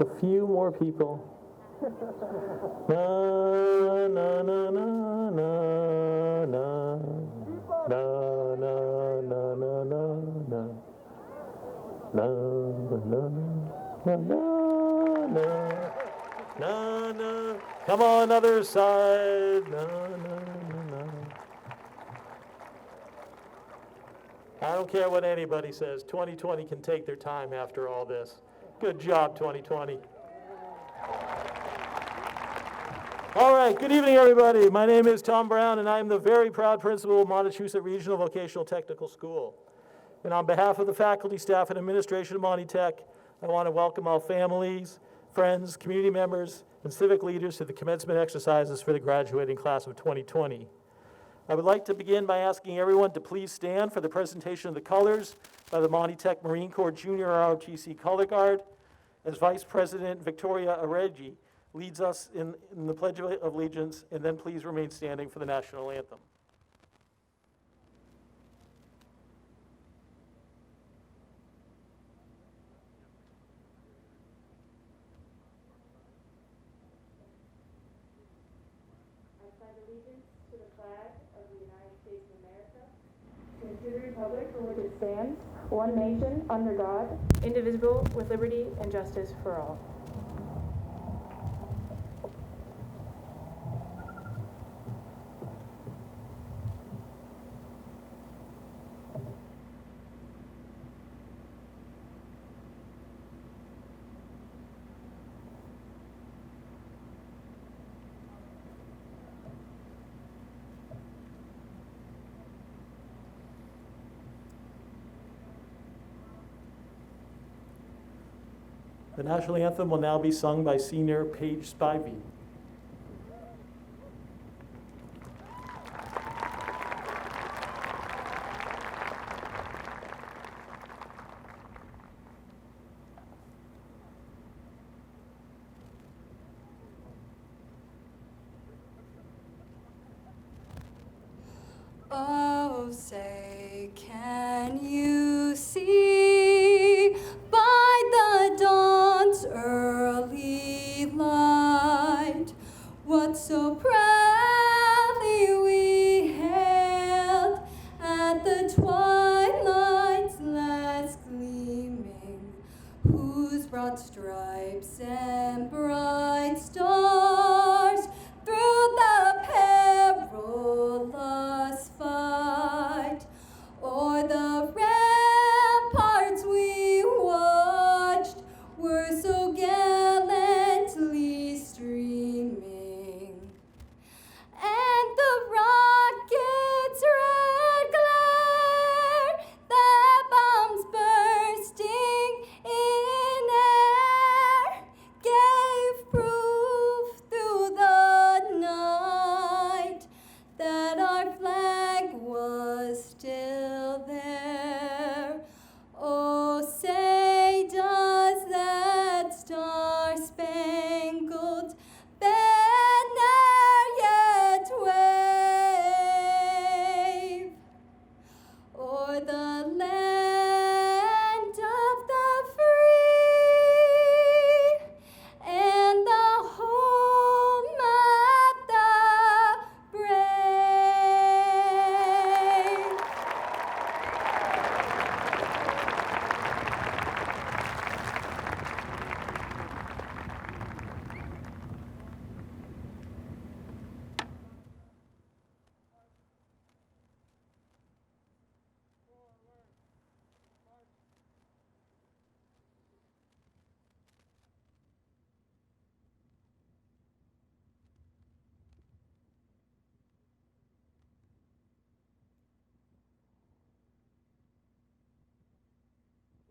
a few more people. Na na na na na na na na na na na na na na na. Come on, other side. Na na na. I don't care what anybody says. 2020 can take their time after all this. Good job, 2020. All right, good evening, everybody. My name is Tom Brown, and I'm the very proud principal of Montechusett Regional Vocational Technical School. And on behalf of the faculty, staff, and administration of Monty Tech, I want to welcome all families, friends, community members, and civic leaders to the commencement exercises for the graduating class of 2020. I would like to begin by asking everyone to please stand for the presentation of the colors by the Monty Tech Marine Corps Junior ROTC Color Guard, as Vice President Victoria Aregi leads us in the Pledge of Allegiance, and then please remain standing for the national anthem. I pledge allegiance to the flag of the United States of America, and to the republic for which it stands, one nation, under God, indivisible, with liberty and justice for all. The national anthem will now be sung by senior Paige Spivey. Oh, say, can you see by the dawn's early light what so proudly we hailed at the twilight's last gleaming, whose broad stripes and bright stars through the perilous fight o'er the ramparts we watched were so gallantly streaming, and the rocket's red glare, the bombs bursting in air, gave proof through the night that our flag was still there. Oh, say, does that star-spangled banner yet wave o'er the land of the free and the home of the brave?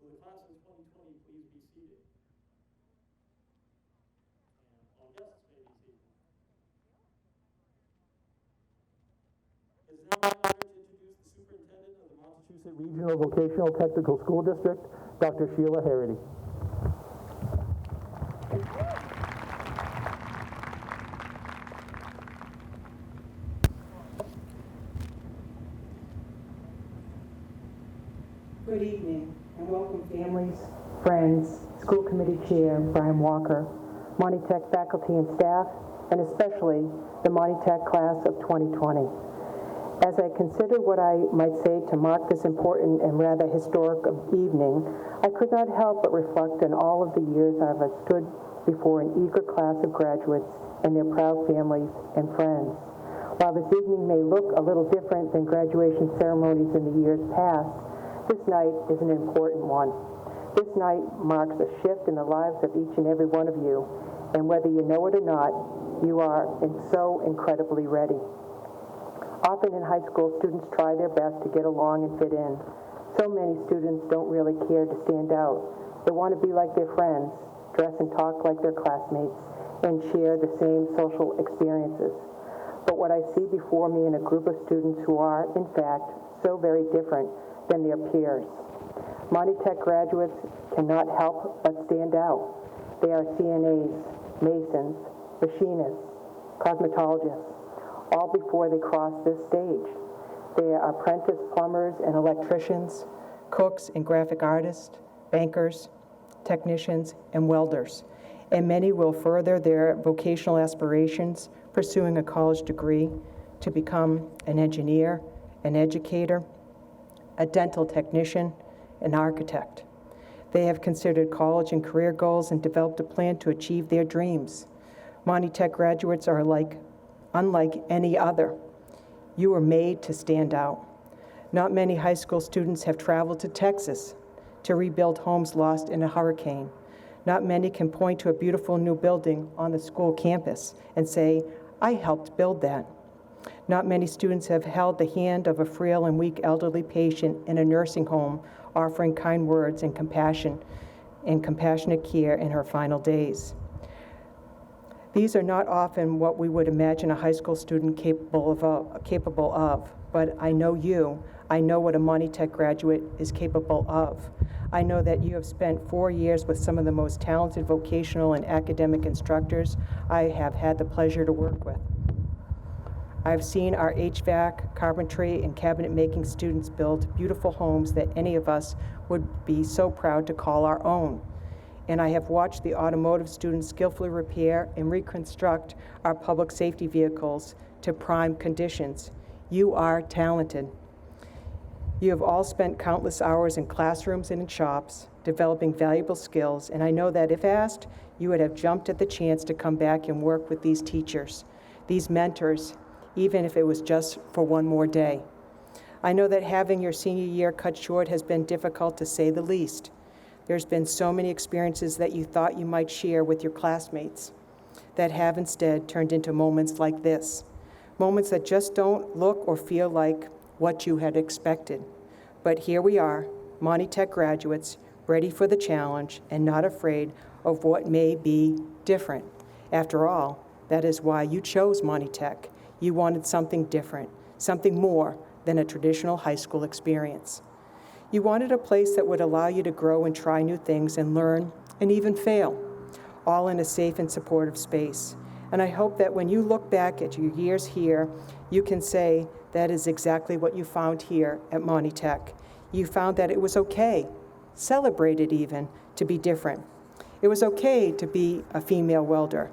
Will the class of 2020 please be seated? And all guests may be seated. It is now my honor to introduce the superintendent of the Montechusett Regional Vocational Technical School District, Dr. Sheila Harity. Good evening and welcome families, friends, School Committee Chair Brian Walker, Monty Tech faculty and staff, and especially the Monty Tech class of 2020. As I considered what I might say to mark this important and rather historic evening, I could not help but reflect on all of the years I've stood before an eager class of graduates and their proud families and friends. While this evening may look a little different than graduation ceremonies in the years past, this night is an important one. This night marks a shift in the lives of each and every one of you, and whether you know it or not, you are so incredibly ready. Often in high school, students try their best to get along and fit in. So many students don't really care to stand out. They want to be like their friends, dress and talk like their classmates, and share the same social experiences. But what I see before me in a group of students who are, in fact, so very different than their peers. Monty Tech graduates cannot help but stand out. They are CNAs, masons, machinists, cosmetologists, all before they cross this stage. They are apprentice plumbers and electricians, cooks and graphic artists, bankers, technicians, and welders. And many will further their vocational aspirations, pursuing a college degree to become an engineer, an educator, a dental technician, an architect. They have considered college and career goals and developed a plan to achieve their dreams. Monty Tech graduates are unlike any other. You were made to stand out. Not many high school students have traveled to Texas to rebuild homes lost in a hurricane. Not many can point to a beautiful new building on the school campus and say, I helped build that. Not many students have held the hand of a frail and weak elderly patient in a nursing home, offering kind words and compassion and compassionate care in her final days. These are not often what we would imagine a high school student capable of, but I know you. I know what a Monty Tech graduate is capable of. I know that you have spent 4 years with some of the most talented vocational and academic instructors I have had the pleasure to work with. I've seen our HVAC, carpentry, and cabinet-making students build beautiful homes that any of us would be so proud to call our own. And I have watched the automotive students skillfully repair and reconstruct our public safety vehicles to prime conditions. You are talented. You have all spent countless hours in classrooms and in shops, developing valuable skills, and I know that if asked, you would have jumped at the chance to come back and work with these teachers, these mentors, even if it was just for one more day. I know that having your senior year cut short has been difficult to say the least. There's been so many experiences that you thought you might share with your classmates that have instead turned into moments like this, moments that just don't look or feel like what you had expected. But here we are, Monty Tech graduates, ready for the challenge and not afraid of what may be different. After all, that is why you chose Monty Tech. You wanted something different, something more than a traditional high school experience. You wanted a place that would allow you to grow and try new things and learn and even fail, all in a safe and supportive space. And I hope that when you look back at your years here, you can say that is exactly what you found here at Monty Tech. You found that it was okay, celebrated even, to be different. It was okay to be a female welder.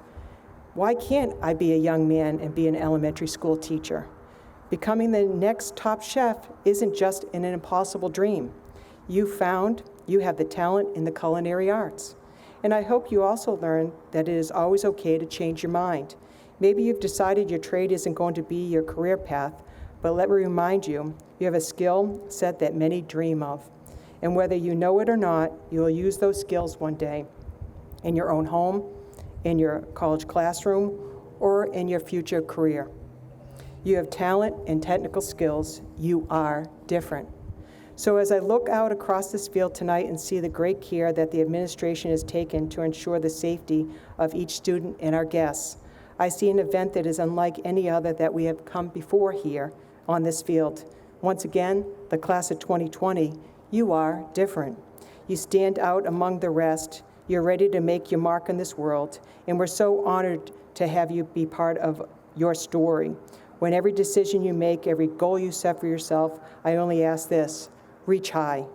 Why can't I be a young man and be an elementary school teacher? Becoming the next top chef isn't just an impossible dream. You found you have the talent in the culinary arts. And I hope you also learned that it is always okay to change your mind. Maybe you've decided your trade isn't going to be your career path, but let me remind you, you have a skill set that many dream of. And whether you know it or not, you'll use those skills one day in your own home, in your college classroom, or in your future career. You have talent and technical skills. You are different. So as I look out across this field tonight and see the great care that the administration has taken to ensure the safety of each student and our guests, I see an event that is unlike any other that we have come before here on this field. Once again, the class of 2020, you are different. You stand out among the rest. You're ready to make your mark in this world, and we're so honored to have you be part of your story. When every decision you make, every goal you set for yourself, I only ask this: reach high.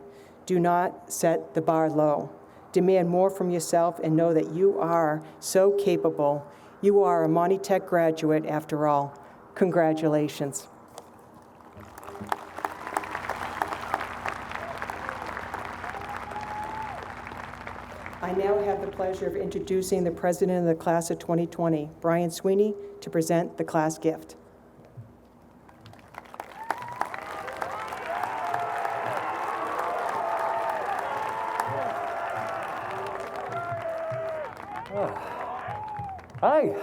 Do not set the bar low. Demand more from yourself and know that you are so capable. You are a Monty Tech graduate after all. Congratulations. I now have the pleasure of introducing the president of the class of 2020, Brian Sweeney, to present the class gift. Hi.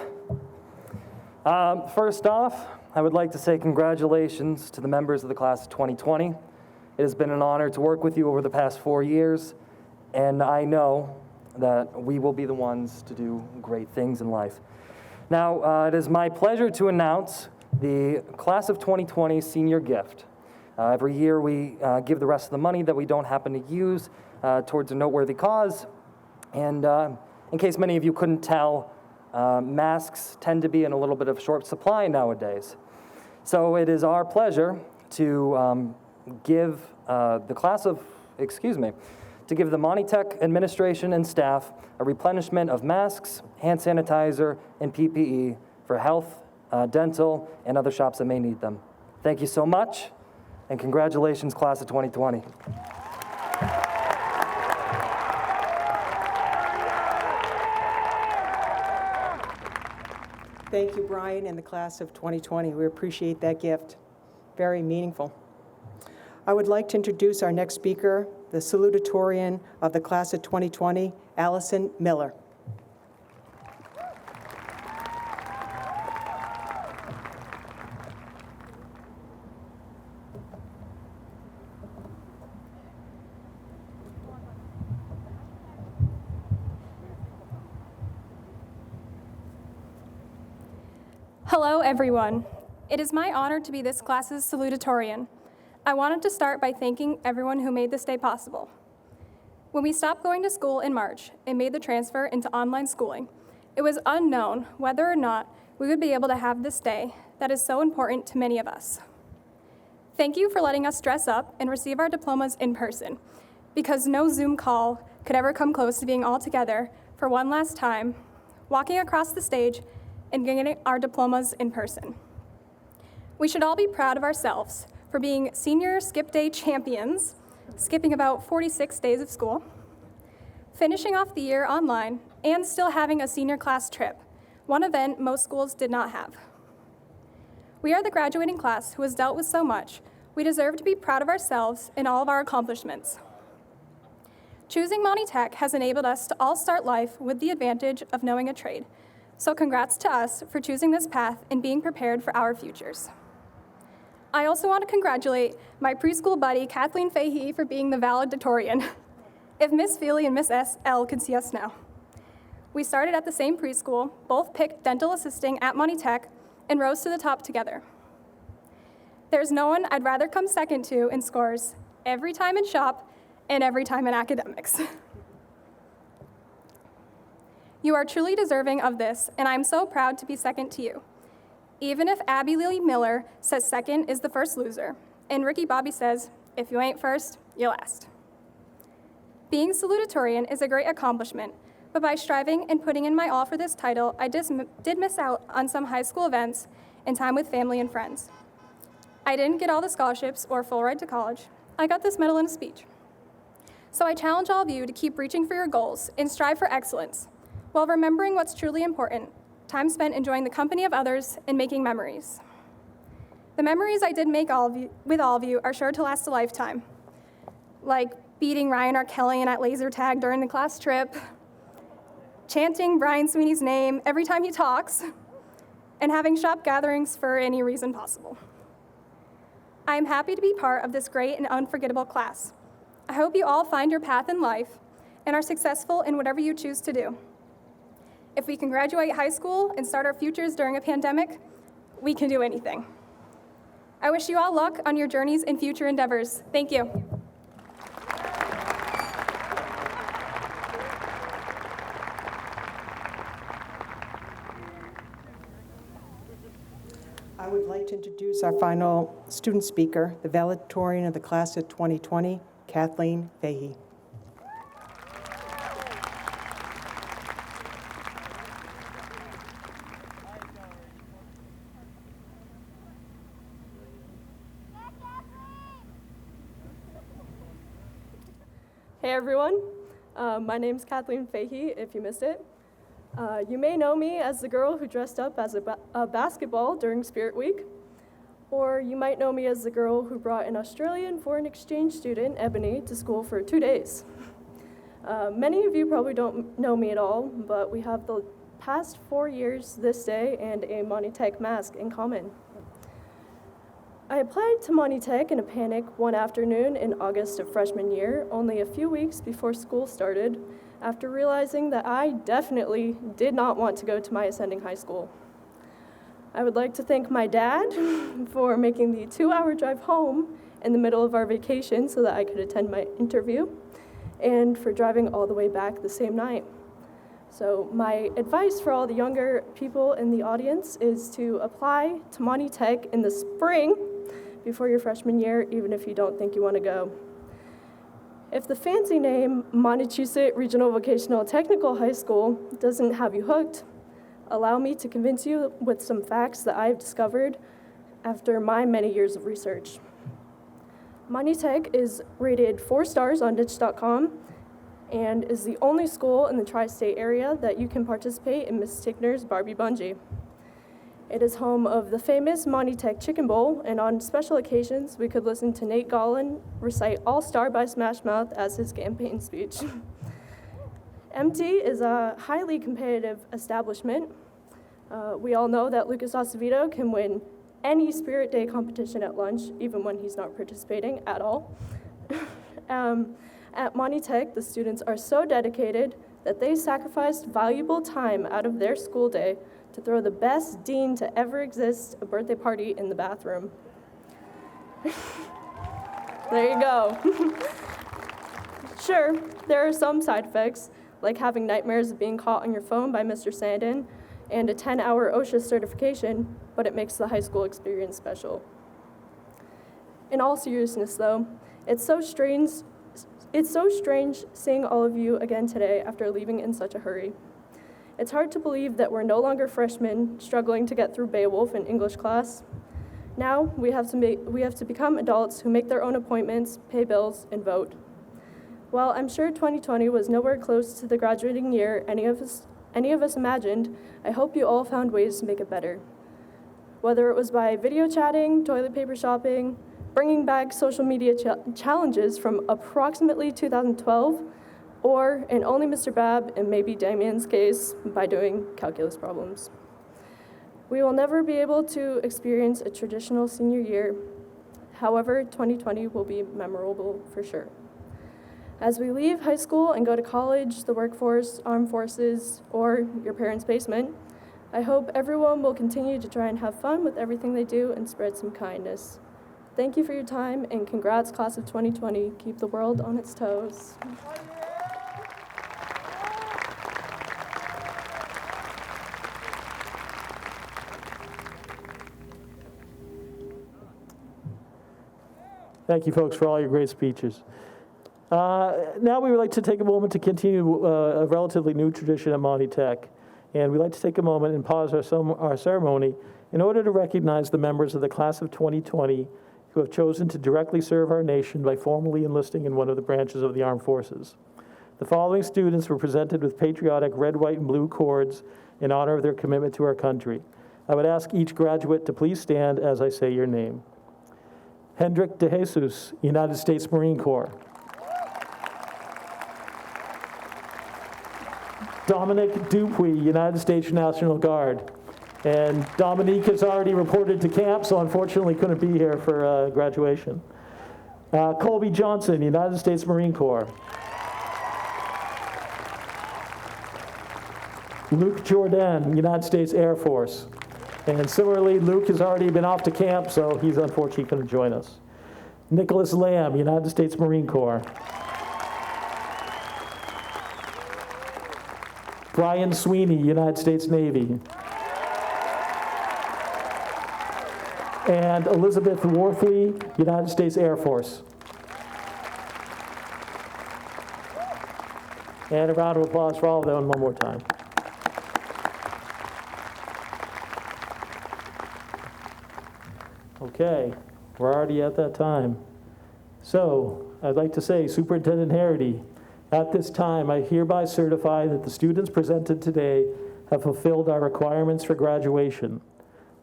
First off, I would like to say congratulations to the members of the class of 2020. It has been an honor to work with you over the past 4 years, and I know that we will be the ones to do great things in life. Now, it is my pleasure to announce the class of 2020 senior gift. Every year we give the rest of the money that we don't happen to use towards a noteworthy cause. And in case many of you couldn't tell, masks tend to be in a little bit of short supply nowadays. So it is our pleasure to give give the Monty Tech administration and staff a replenishment of masks, hand sanitizer, and PPE for health, dental, and other shops that may need them. Thank you so much, and congratulations, class of 2020. Thank you, Brian, and the class of 2020. We appreciate that gift. Very meaningful. I would like to introduce our next speaker, the salutatorian of the class of 2020, Allison Miller. Hello, everyone. It is my honor to be this class's salutatorian. I wanted to start by thanking everyone who made this day possible. When we stopped going to school in March and made the transfer into online schooling, it was unknown whether or not we would be able to have this day that is so important to many of us. Thank you for letting us dress up and receive our diplomas in person, because no Zoom call could ever come close to being all together for one last time, walking across the stage and getting our diplomas in person. We should all be proud of ourselves for being senior skip day champions, skipping about 46 days of school, finishing off the year online, and still having a senior class trip, one event most schools did not have. We are the graduating class who has dealt with so much. We deserve to be proud of ourselves and all of our accomplishments. Choosing Monty Tech has enabled us to all start life with the advantage of knowing a trade. So congrats to us for choosing this path and being prepared for our futures. I also want to congratulate my preschool buddy, Kathleen Fahey, for being the valedictorian. If Miss Feely and Miss S.L. could see us now. We started at the same preschool, both picked dental assisting at Monty Tech, and rose to the top together. There's no one I'd rather come second to in scores, every time in shop and every time in academics. You are truly deserving of this, and I'm so proud to be second to you. Even if Abby Lily Miller says second is the first loser, and Ricky Bobby says, if you ain't first, you're last. Being salutatorian is a great accomplishment, but by striving and putting in my all for this title, I did miss out on some high school events and time with family and friends. I didn't get all the scholarships or full ride to college. I got this medal and a speech. So I challenge all of you to keep reaching for your goals and strive for excellence, while remembering what's truly important, time spent enjoying the company of others and making memories. The memories I did make with all of you are sure to last a lifetime, like beating Ryan Arkelian at laser tag during the class trip, chanting Brian Sweeney's name every time he talks, and having shop gatherings for any reason possible. I am happy to be part of this great and unforgettable class. I hope you all find your path in life and are successful in whatever you choose to do. If we can graduate high school and start our futures during a pandemic, we can do anything. I wish you all luck on your journeys and future endeavors. Thank you. I would like to introduce our final student speaker, the valedictorian of the class of 2020, Kathleen Fahey. Hey everyone, my name's Kathleen Fahey, if you missed it. You may know me as the girl who dressed up as a basketball during Spirit Week, or you might know me as the girl who brought an Australian foreign exchange student, Ebony, to school for 2 days. Many of you probably don't know me at all, but we have the past 4 years this day and a Monty Tech mask in common. I applied to Monty Tech in a panic one afternoon in August of freshman year, only a few weeks before school started, after realizing that I definitely did not want to go to my ascending high school. I would like to thank my dad for making the 2-hour drive home in the middle of our vacation so that I could attend my interview, and for driving all the way back the same night. So my advice for all the younger people in the audience is to apply to Monty Tech in the spring before your freshman year, even if you don't think you want to go. If the fancy name Montechusett Regional Vocational Technical High School doesn't have you hooked, allow me to convince you with some facts that I've discovered after my many years of research. Monty Tech is rated 4 stars on niche.com and is the only school in the tri-state area that you can participate in Miss Tickner's Barbie Bungee. It is home of the famous Monty Tech Chicken Bowl, and on special occasions, we could listen to Nate Gollin recite All Star by Smash Mouth as his campaign speech. MT is a highly competitive establishment. We all know that Lucas Acevedo can win any Spirit Day competition at lunch, even when he's not participating at all. At Monty Tech, the students are so dedicated that they sacrificed valuable time out of their school day to throw the best dean to ever exist a birthday party in the bathroom. There you go. Sure, there are some side effects, like having nightmares of being caught on your phone by Mr. Sandin and a 10-hour OSHA certification, but it makes the high school experience special. In all seriousness, though, it's so strange seeing all of you again today after leaving in such a hurry. It's hard to believe that we're no longer freshmen struggling to get through Beowulf in English class. Now we have to become adults who make their own appointments, pay bills, and vote. While I'm sure 2020 was nowhere close to the graduating year any of us imagined, I hope you all found ways to make it better. Whether it was by video chatting, toilet paper shopping, bringing back social media challenges from approximately 2012, or, in only Mr. Babb and maybe Damien's case, by doing calculus problems. We will never be able to experience a traditional senior year. However, 2020 will be memorable for sure. As we leave high school and go to college, the workforce, armed forces, or your parents' basement, I hope everyone will continue to try and have fun with everything they do and spread some kindness. Thank you for your time, and congrats, class of 2020. Keep the world on its toes. Thank you, folks, for all your great speeches. Now we would like to take a moment to continue a relatively new tradition at Monty Tech. And we'd like to take a moment and pause our ceremony in order to recognize the members of the class of 2020 who have chosen to directly serve our nation by formally enlisting in one of the branches of the armed forces. The following students were presented with patriotic red, white, and blue cords in honor of their commitment to our country. I would ask each graduate to please stand as I say your name. Hendrik De Jesus, United States Marine Corps. Dominic Dupuy, United States National Guard. And Dominique has already reported to camp, so unfortunately couldn't be here for graduation. Colby Johnson, United States Marine Corps. Luke Jordan, United States Air Force. And similarly, Luke has already been off to camp, so he's unfortunately couldn't join us. Nicholas Lamb, United States Marine Corps. Brian Sweeney, United States Navy. And Elizabeth Worthley, United States Air Force. And a round of applause for all of them one more time. Okay, we're already at that time. So I'd like to say, Superintendent Harity, At this time, I hereby certify that the students presented today have fulfilled our requirements for graduation.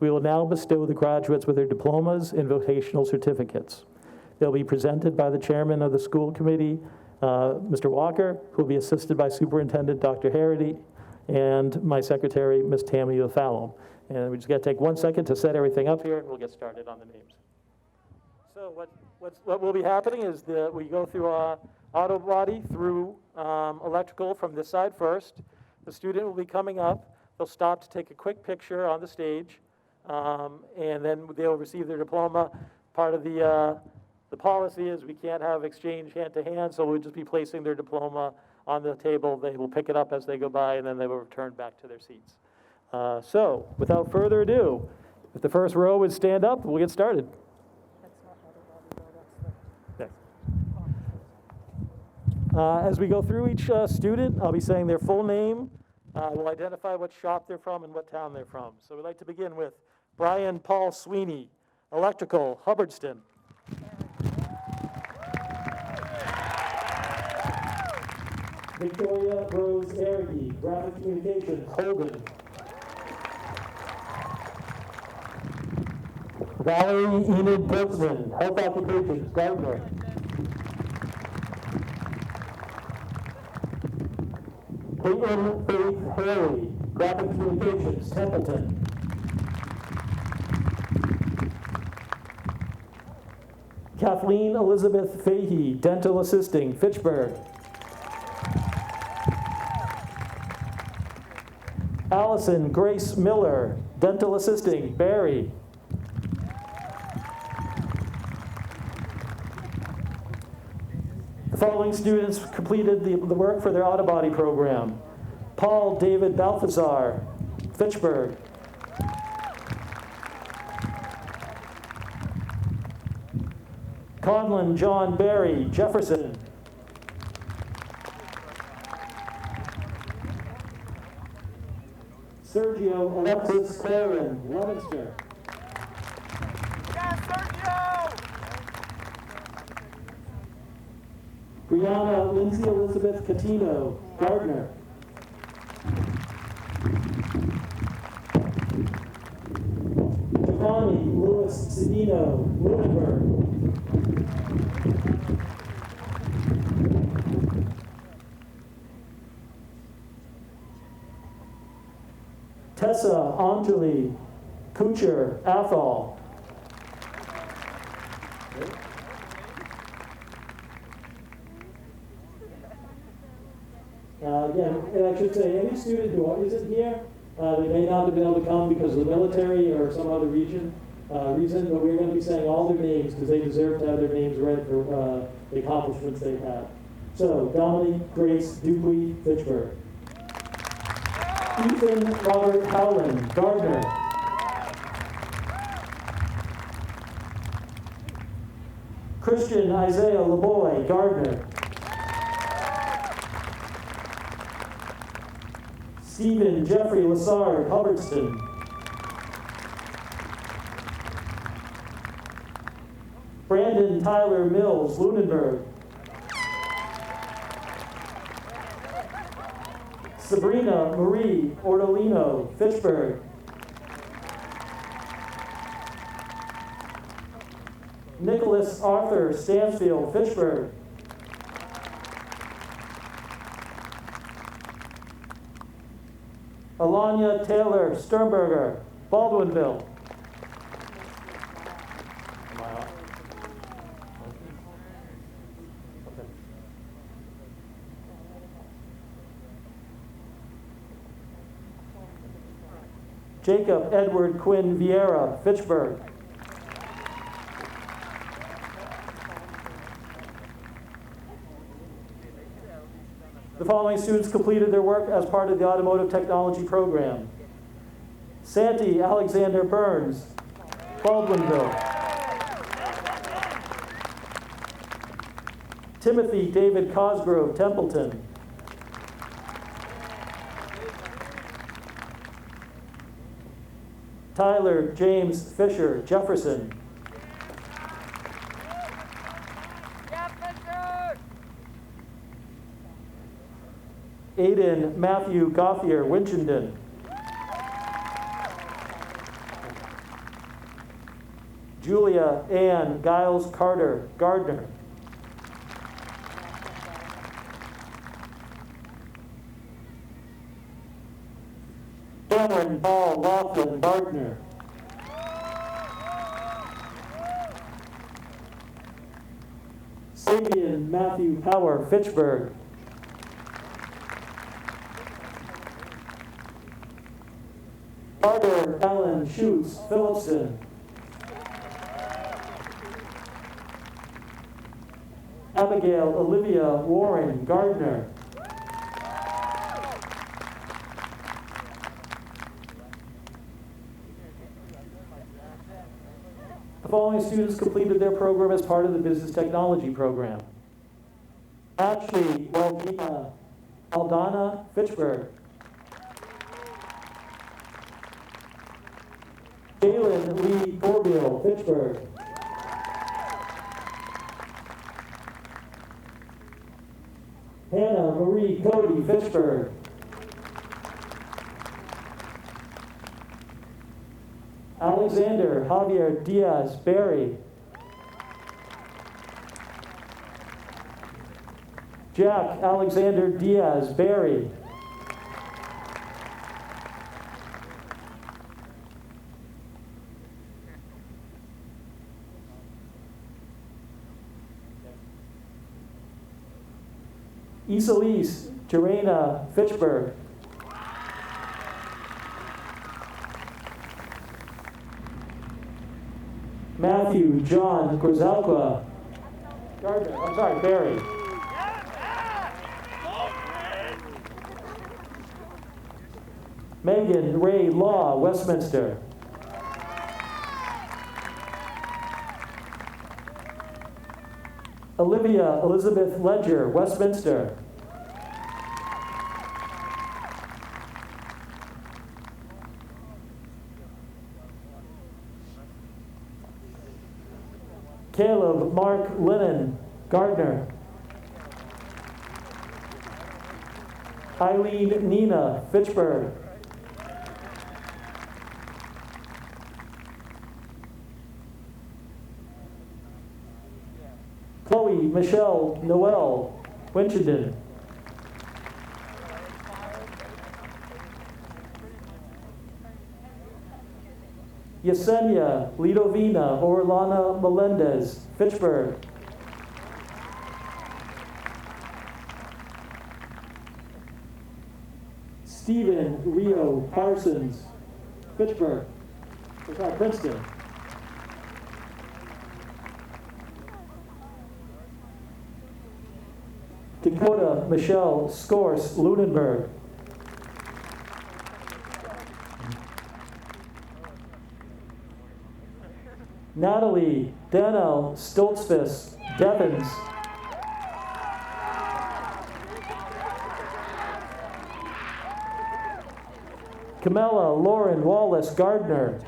We will now bestow the graduates with their diplomas and vocational certificates. They'll be presented by the chairman of the school committee, Mr. Walker, who will be assisted by Superintendent Dr. Harity, and my secretary, Ms. Tammy O'Fallon. And we just got to take 1 second to set everything up here, and we'll get started on the names. So what will be happening is that we go through auto body through electrical from this side first. The student will be coming up. They'll stop to take a quick picture on the stage, and then they'll receive their diploma. Part of the policy is we can't have exchange hand to hand, so we'll just be placing their diploma on the table. They will pick it up as they go by, and then they will return back to their seats. So without further ado, if the first row would stand up, we'll get started. As we go through each student, I'll be saying their full name. We'll identify what shop they're from and what town they're from. So we'd like to begin with Brian Paul Sweeney, Electrical, Hubbardston. Victoria Rose Argy, Graphic Communications, Holden. Valerie Enid Brooksman, Health Occupations, Gardner. Caitlin Faith Harry, Graphic Communications, Templeton. Kathleen Elizabeth Fahey, Dental Assisting, Fitchburg. Allison Grace Miller, Dental Assisting, Barry. The following students completed the work for their auto body program. Paul David Balthazar, Fitchburg. Conlon John Barry, Jefferson. Sergio Alexis Claren, Leominster. Yes, Sergio! Brianna Lindsay Elizabeth Catino, Gardner. Giovanni Louis Cedino, Lunenburg. Tessa Anjali Kucher, Athol. Again, and I should say, any student who isn't here, they may not have been able to come because of the military or some other reason, but we're going to be saying all their names because they deserve to have their names read for the accomplishments they've had. So, Dominique Grace Dupuy, Fitchburg. Ethan Robert Howland, Gardner. Christian Isaiah LeBoy, Gardner. Stephen Jeffrey Lassard, Hubbardston. Brandon Tyler Mills, Lunenburg. Sabrina Marie Ordolino, Fitchburg. Nicholas Arthur Stansfield, Fitchburg. Alanya Taylor Sternberger, Baldwinville. Jacob Edward Quinn Vieira, Fitchburg. The following students completed their work as part of the automotive technology program. Santi Alexander Burns, Baldwinville. Timothy David Cosgrove, Templeton. Tyler James Fisher, Jefferson. Aiden Matthew Gauthier, Winchendon. Julia Ann Giles Carter, Gardner. Cameron Paul Laughlin, Gardner. Sabian Matthew Power, Fitchburg. Carter Ellen Schutz, Phillipston. Abigail Olivia Warren, Gardner. The following students completed their program as part of the Business Technology program. Ashley Waldina Aldana, Fitchburg. Jalen Lee Corbeil, Fitchburg. Hannah Marie Cody, Fitchburg. Alexander Javier Diaz, Barry. Jack Alexander Diaz, Barry. Isalise Jarena, Fitchburg. Matthew John Grzalka, Gardner, I'm sorry, Barry. Megan Ray Law, Westminster. Olivia Elizabeth Ledger, Westminster. Caleb Mark Lennon, Gardner. Eileen Nina, Fitchburg. Chloe Michelle Noel, Winchendon. Yesenia Lidovina Orlana Melendez, Fitchburg. Stephen Rio Parsons, Fitchburg. Sorry, Princeton. Dakota Michelle Scorse, Lunenburg. Natalie Danielle Stoltzfus, Devons. Camilla Lauren Wallace, Gardner.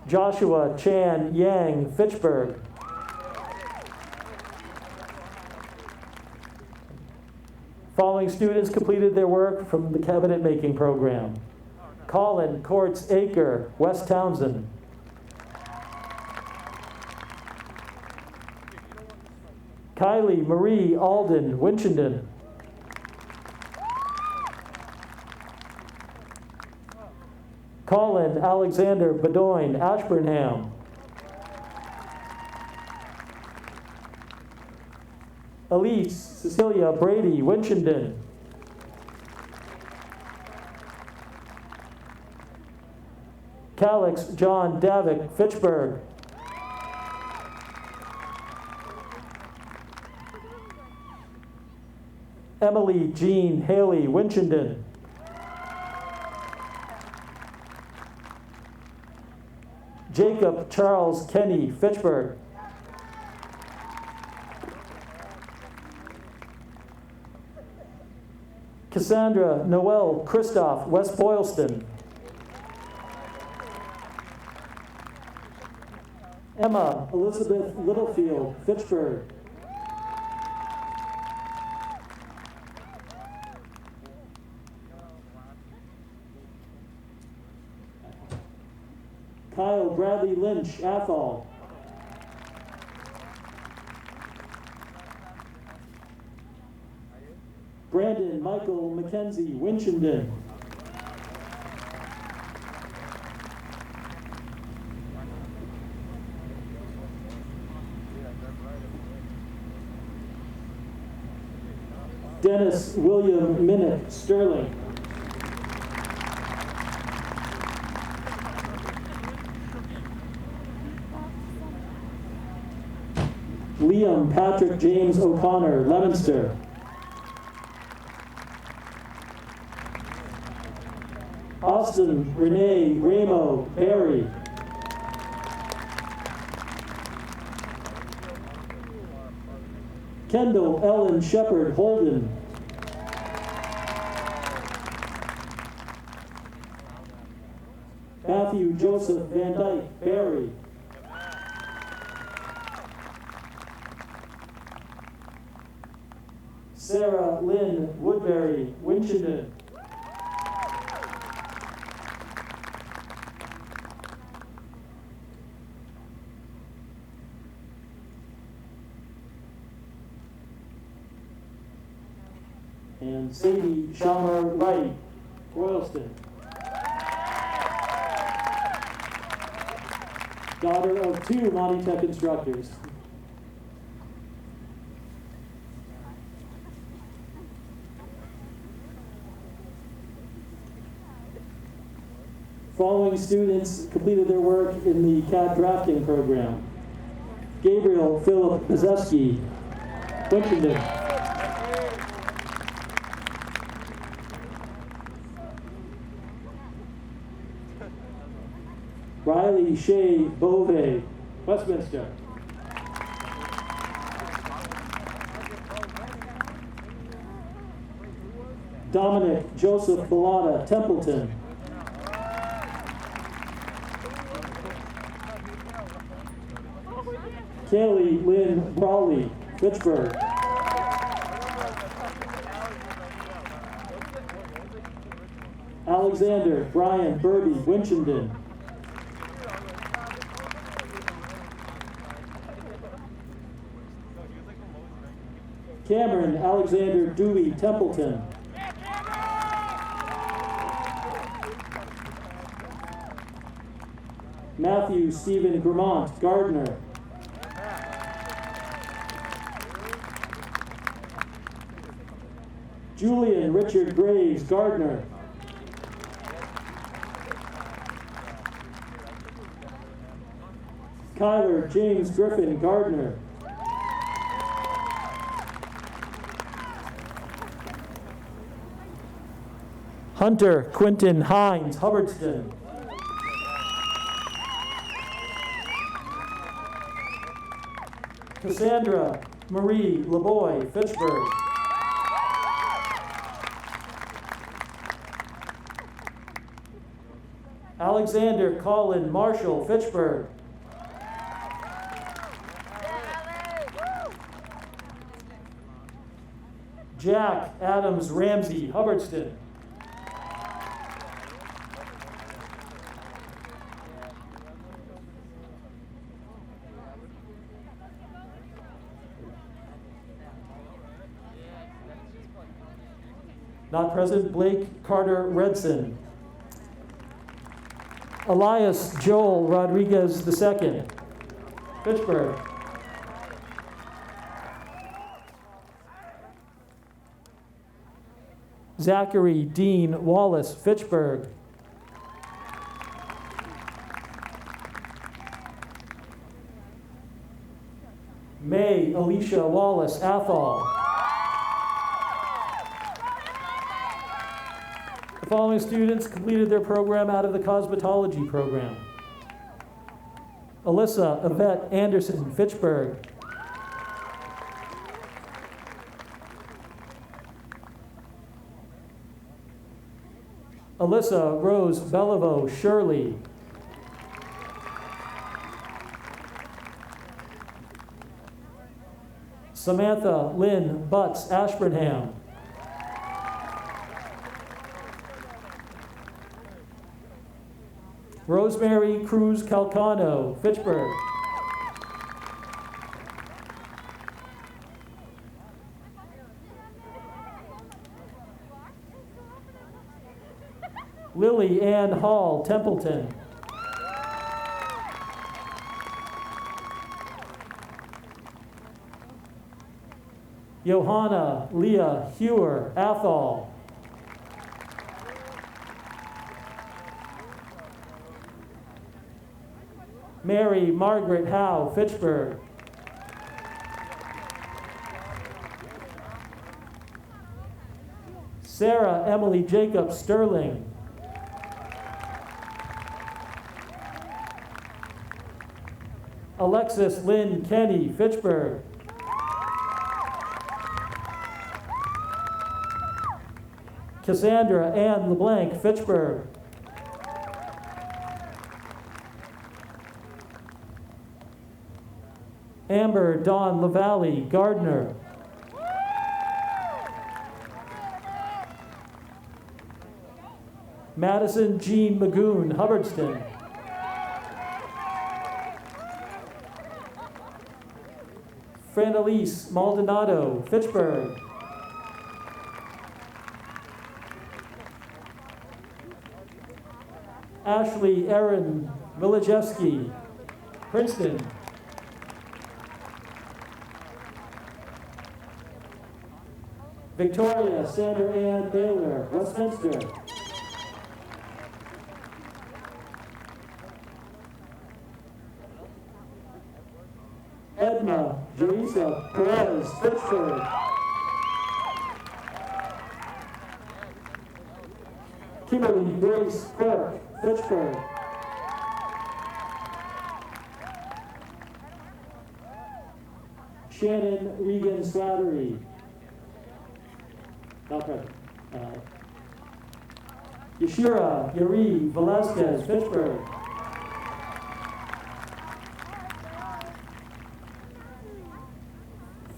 Joshua Chan Yang, Fitchburg. Following students completed their work from the cabinet making program. Colin Courts Acre, West Townsend. Kylie Marie Alden, Winchendon. Colin Alexander Bedoin, Ashburnham. Elise Cecilia Brady, Winchendon. Calix John Davick, Fitchburg. Emily Jean Haley, Winchendon. Jacob Charles Kenny, Fitchburg. Cassandra Noel Christoph, West Boylston. Emma Elizabeth Littlefield, Fitchburg. Kyle Bradley Lynch, Athol. Brandon Michael McKenzie, Winchendon. Dennis William Minnick, Sterling. Liam Patrick James O'Connor, Leominster. Austin Renee Ramo, Barry. Kendall Ellen Shepard, Holden. Matthew Joseph Van Dyke, Barry. Sarah Lynn Woodbury, Winchendon. And Sadie Shalmer Wright, Royalston. Daughter of 2 Monty Tech instructors. Following students completed their work in the CAD drafting program. Gabriel Philip Pizeski, Winchendon. Riley Shea Bove, Westminster. Dominic Joseph Bellata, Templeton. Kaylee Lynn Brawley, Fitchburg. Alexander Brian Burby, Winchendon. Cameron Alexander Dewey, Templeton. Matthew Stephen Gramont, Gardner. Julian Richard Graves, Gardner. Kyler James Griffin, Gardner. Hunter Quinton Hines, Hubbardston. Cassandra Marie LeBoy, Fitchburg. Alexander Colin Marshall, Fitchburg. Jack Adams Ramsey, Hubbardston. Not present, Blake Carter Redson. Elias Joel Rodriguez II, Fitchburg. Zachary Dean Wallace, Fitchburg. May Alicia Wallace, Athol. The following students completed their program out of the cosmetology program. Alyssa Yvette Anderson, Fitchburg. Alyssa Rose Beliveau, Shirley. Samantha Lynn Butts, Ashburnham. Rosemary Cruz Calcano, Fitchburg. Lily Ann Hall, Templeton. Johanna Leah Hewer, Athol. Mary Margaret Howe, Fitchburg. Sarah Emily Jacob Sterling. Alexis Lynn Kenny, Fitchburg. Cassandra Ann LeBlanc, Fitchburg. Amber Dawn LaValle, Gardner. Madison Jean Magoon, Hubbardston. Franelise Maldonado, Fitchburg. Ashley Erin Milajewski, Princeton. Victoria Sandra Ann Baylor, Westminster. Edna Jerisa Perez, Fitchburg. Kimberly Grace Kirk, Fitchburg. Shannon Regan Slattery. Not present. Yashira Yuri Velasquez, Fitchburg.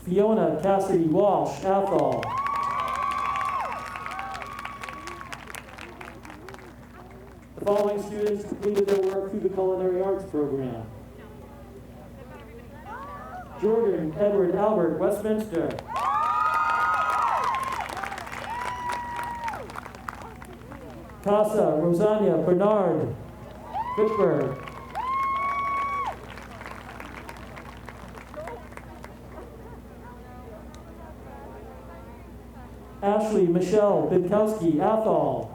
Fiona Cassidy Walsh, Athol. The following students completed their work through the Culinary Arts program. Jordan Edward Albert, Westminster. Casa Rosania Bernard, Fitchburg. Ashley Michelle Bidkowski, Athol.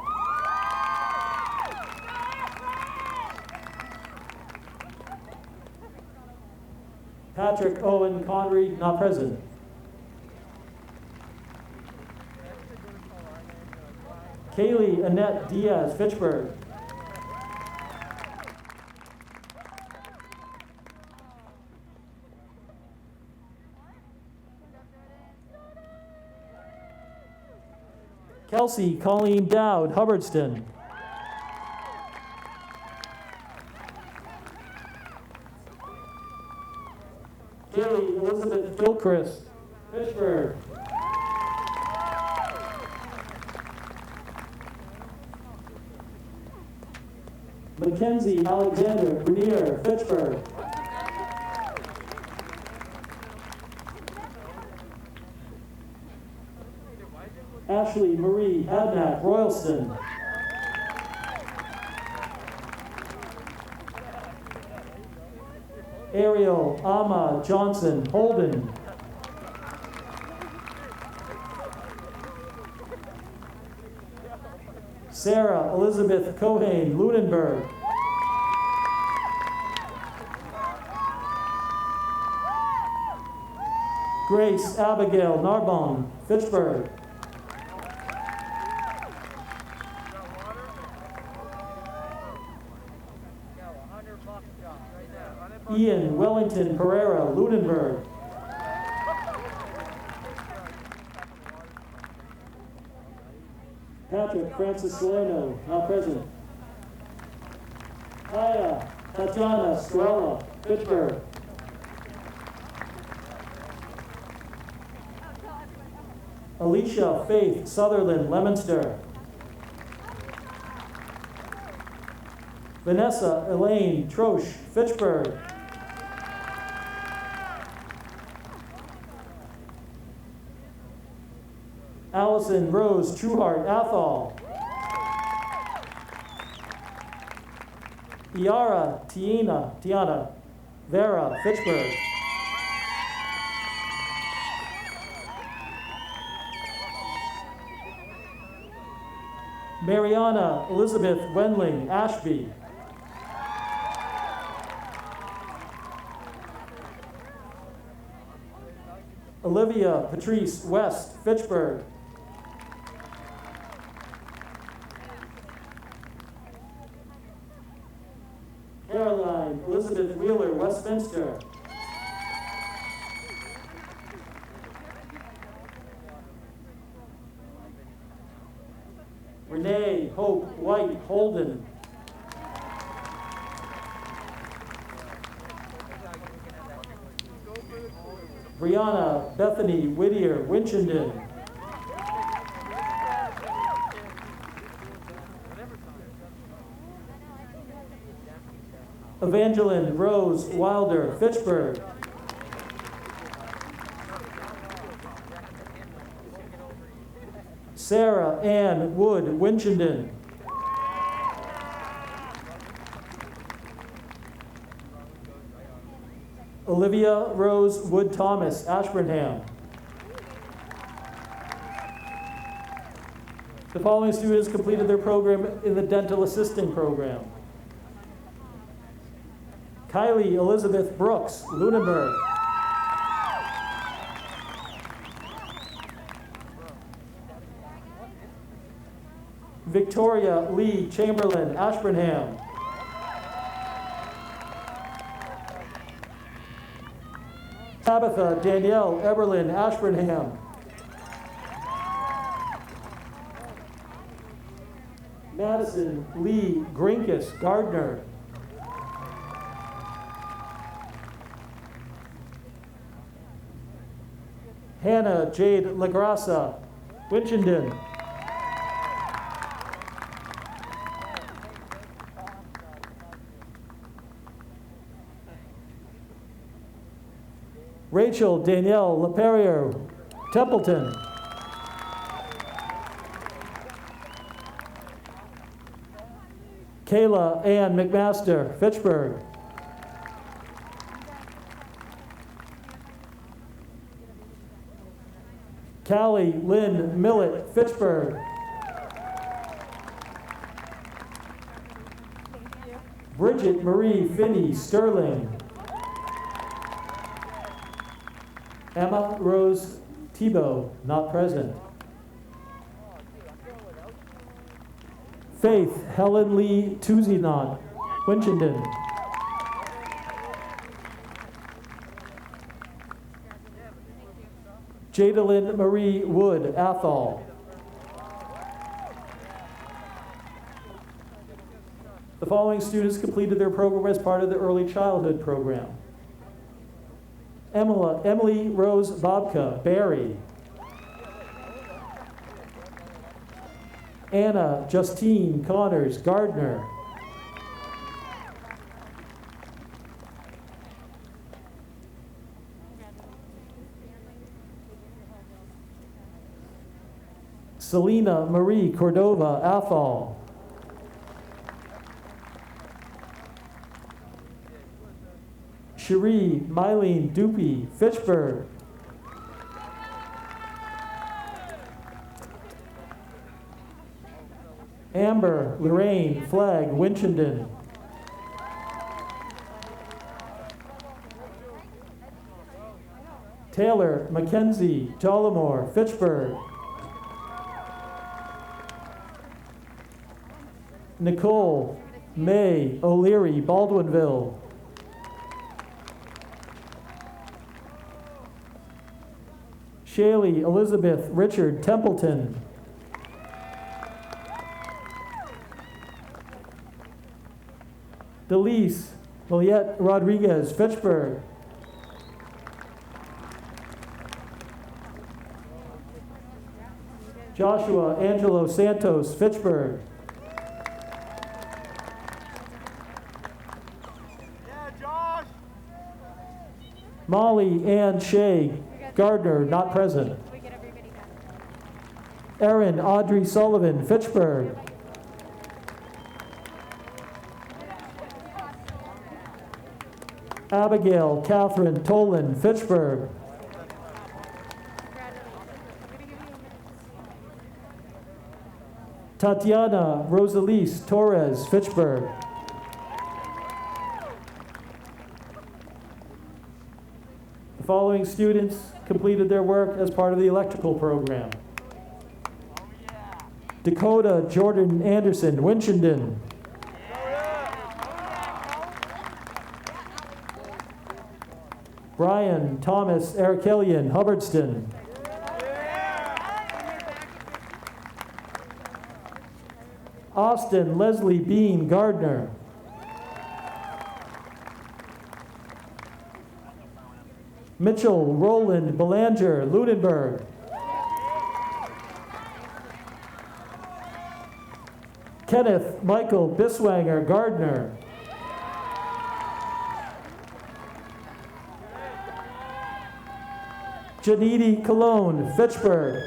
Patrick Owen Connery, not present. Kaylee Annette Diaz, Fitchburg. Kelsey Colleen Dowd, Hubbardston. Kaylee Elizabeth Gilchrist, Fitchburg. Mackenzie Alexander Bernier, Fitchburg. Ashley Marie Hadnack, Royalston. Ariel Ama Johnson, Holden. Sarah Elizabeth Cohane, Lunenburg. Grace Abigail Narbonne, Fitchburg. Ian Wellington Pereira, Lunenburg. Patrick Francis Salerno, not present. Aya Tatiana Strella, Fitchburg. Alicia Faith Sutherland, Leominster. Vanessa Elaine Troche, Fitchburg. Allison Rose Trueheart, Athol. Iara Tiana Vera, Fitchburg. Mariana Elizabeth Wendling, Ashby. Olivia Patrice West, Fitchburg. Caroline Elizabeth Wheeler, Westminster. Renee Hope White, Holden. Brianna Bethany Whittier, Winchendon. Evangeline Rose Wilder, Fitchburg. Sarah Ann Wood, Winchendon. Olivia Rose Wood Thomas, Ashburnham. The following students completed their program in the dental assisting program. Kylie Elizabeth Brooks, Lunenburg. Victoria Lee Chamberlain, Ashburnham. Tabitha Danielle Eberlin, Ashburnham. Madison Lee Grinkus, Gardner. Hannah Jade LaGrassa, Winchendon. Rachel Danielle LaPerriere, Templeton. Kayla Ann McMaster, Fitchburg. Callie Lynn Millett, Fitchburg. Bridget Marie Finney, Sterling. Emma Rose Tebow, not present. Faith Helen Lee Tuzinot, Winchendon. Jadalyn Marie Wood, Athol. The following students completed their program as part of the Early Childhood Program. Emily Rose Bobka, Barry. Anna Justine Connors, Gardner. Selena Marie Cordova, Athol. Cherie Mylene Dupey, Fitchburg. Amber Lorraine Flagg, Winchendon. Taylor Mackenzie Dollimore, Fitchburg. Nicole May O'Leary, Baldwinville. Shaylee Elizabeth Richard, Templeton. Delise Juliette Rodriguez, Fitchburg. Joshua Angelo Santos, Fitchburg. Molly Ann Shea Gardner, not present. Erin Audrey Sullivan, Fitchburg. Abigail Catherine Tolan, Fitchburg. Tatiana Rosalise Torres, Fitchburg. The following students completed their work as part of the electrical program. Dakota Jordan Anderson, Winchendon. Brian Thomas Erikelian, Hubbardston. Austin Leslie Bean, Gardner. Mitchell Roland Belanger, Lunenburg. Kenneth Michael Biswanger, Gardner. Janiti Cologne, Fitchburg.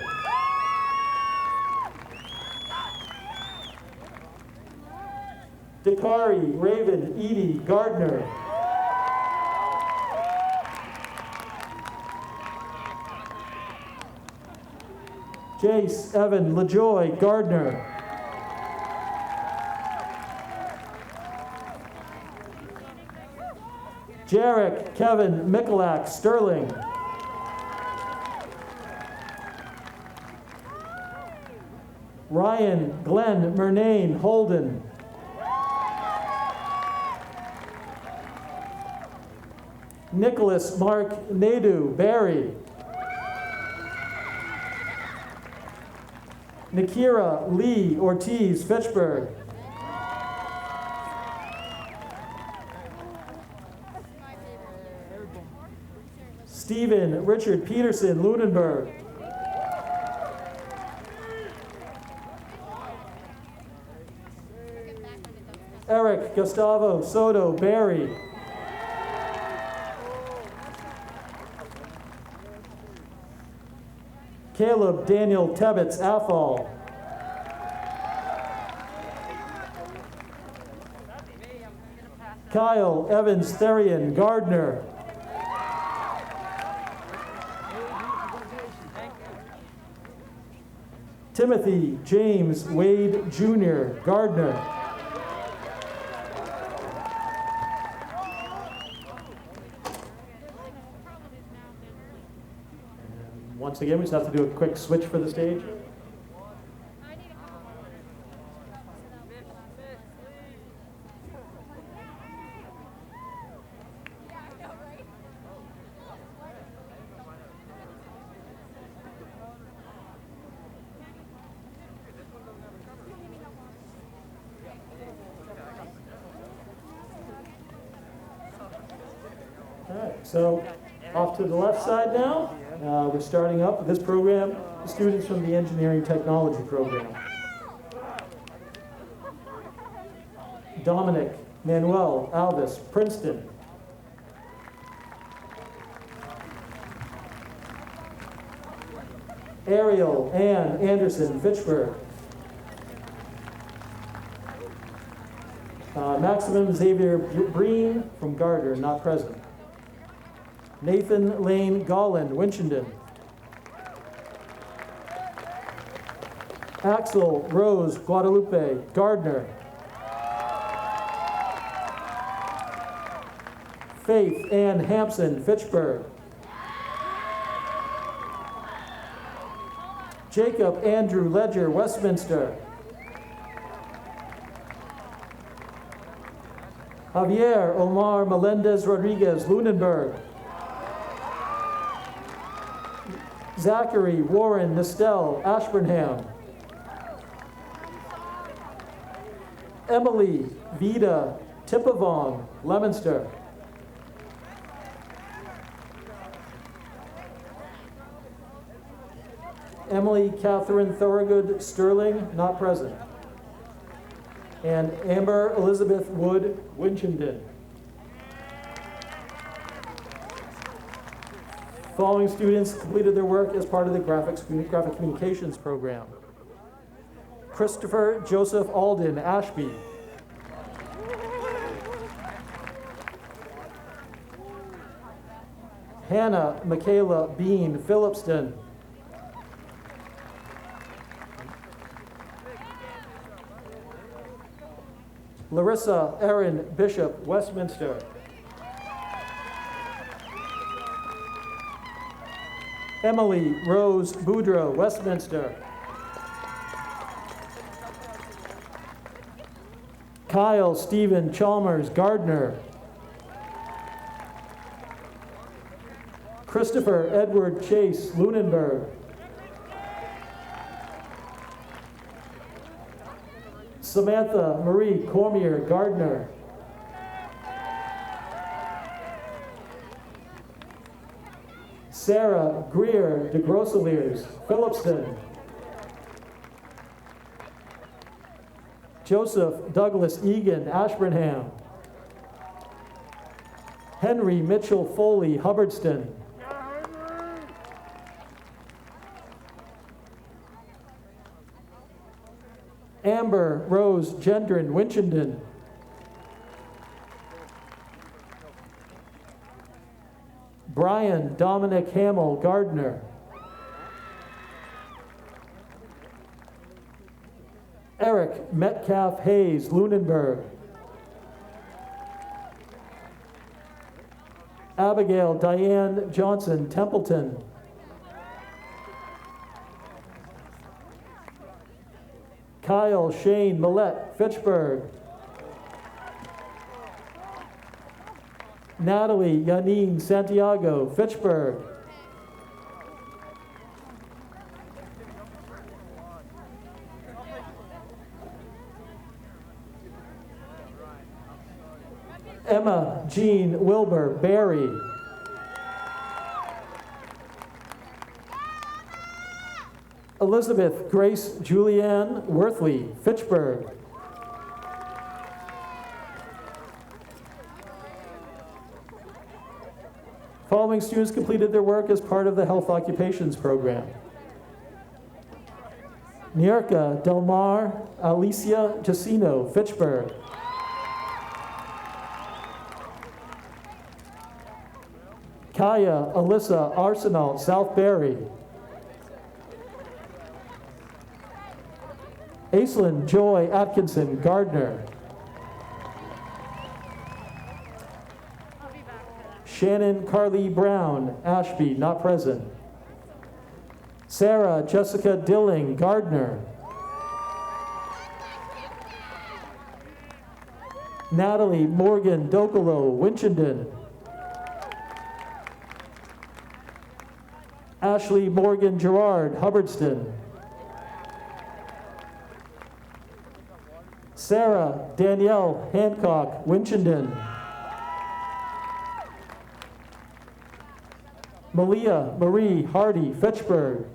Dakari Raven Edie, Gardner. Jace Evan LaJoy, Gardner. Jarek Kevin Mikulak, Sterling. Ryan Glenn Murnane, Holden. Nicholas Mark Nadu, Barry. Nakira Lee Ortiz, Fitchburg. Stephen Richard Peterson, Lunenburg. Eric Gustavo Soto, Barry. Caleb Daniel Tebbets, Athol. Kyle Evans Therian, Gardner. Timothy James Wade Jr., Gardner. Once again, we just have to do a quick switch for the stage. All right, so off to the left side now. We're starting up with this program, the students from the Engineering Technology program. Dominic Manuel Alvis, Princeton. Ariel Ann Anderson, Fitchburg. Maximum Xavier Breen from Gardner, not present. Nathan Lane Golland, Winchendon. Axel Rose Guadalupe, Gardner. Faith Ann Hampson, Fitchburg. Jacob Andrew Ledger, Westminster. Javier Omar Melendez Rodriguez, Lunenburg. Zachary Warren Nestel, Ashburnham. Emily Vida Tippavong, Leominster. Emily Catherine Thorogood Sterling, not present. And Amber Elizabeth Wood, Winchendon. Following students completed their work as part of the graphic communications program. Christopher Joseph Alden, Ashby. Hannah Michaela Bean, Phillipston. Larissa Erin Bishop, Westminster. Emily Rose Boudreau, Westminster. Kyle Stephen Chalmers, Gardner. Christopher Edward Chase, Lunenburg. Samantha Marie Cormier, Gardner. Sarah Greer de Grosseliers, Phillipston. Joseph Douglas Egan, Ashburnham. Henry Mitchell Foley, Hubbardston. Amber Rose Gendron, Winchendon. Brian Dominic Hamill, Gardner. Eric Metcalf Hayes, Lunenburg. Abigail Diane Johnson, Templeton. Kyle Shane Millette, Fitchburg. Natalie Yanine Santiago, Fitchburg. Emma Jean Wilbur, Barry. Elizabeth Grace Julianne Worthley, Fitchburg. Following students completed their work as part of the Health Occupations program. Nierka Delmar Alicia Jacino, Fitchburg. Kaya Alyssa Arsenal, South Barry. Aislinn Joy Atkinson, Gardner. Shannon Carly Brown, Ashby, not present. Sarah Jessica Dilling, Gardner. Natalie Morgan Dokolo, Winchendon. Ashley Morgan Gerard, Hubbardston. Sarah Danielle Hancock, Winchendon. Malia Marie Hardy, Fitchburg.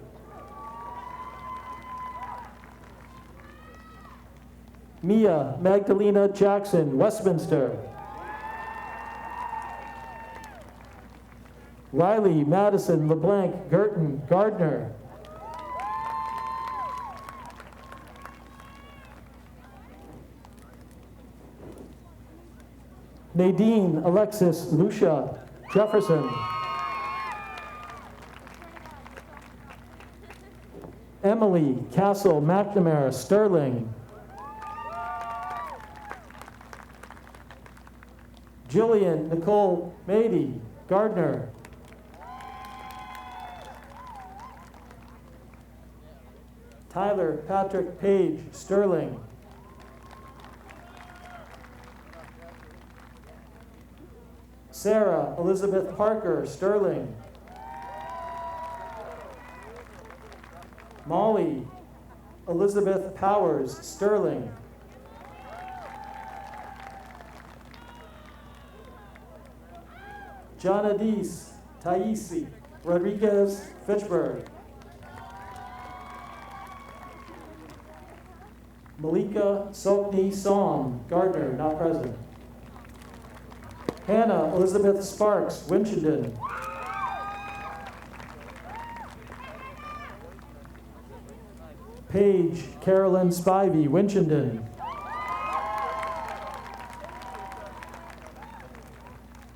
Mia Magdalena Jackson, Westminster. Riley Madison LeBlanc Girton, Gardner. Nadine Alexis Lucia, Jefferson. Emily Castle McNamara, Sterling. Jillian Nicole Mady, Gardner. Tyler Patrick Page, Sterling. Sarah Elizabeth Parker, Sterling. Molly Elizabeth Powers, Sterling. Jonadise Taisi Rodriguez, Fitchburg. Malika Sokni Song, Gardner, not present. Hannah Elizabeth Sparks, Winchendon. Paige Carolyn Spivey, Winchendon.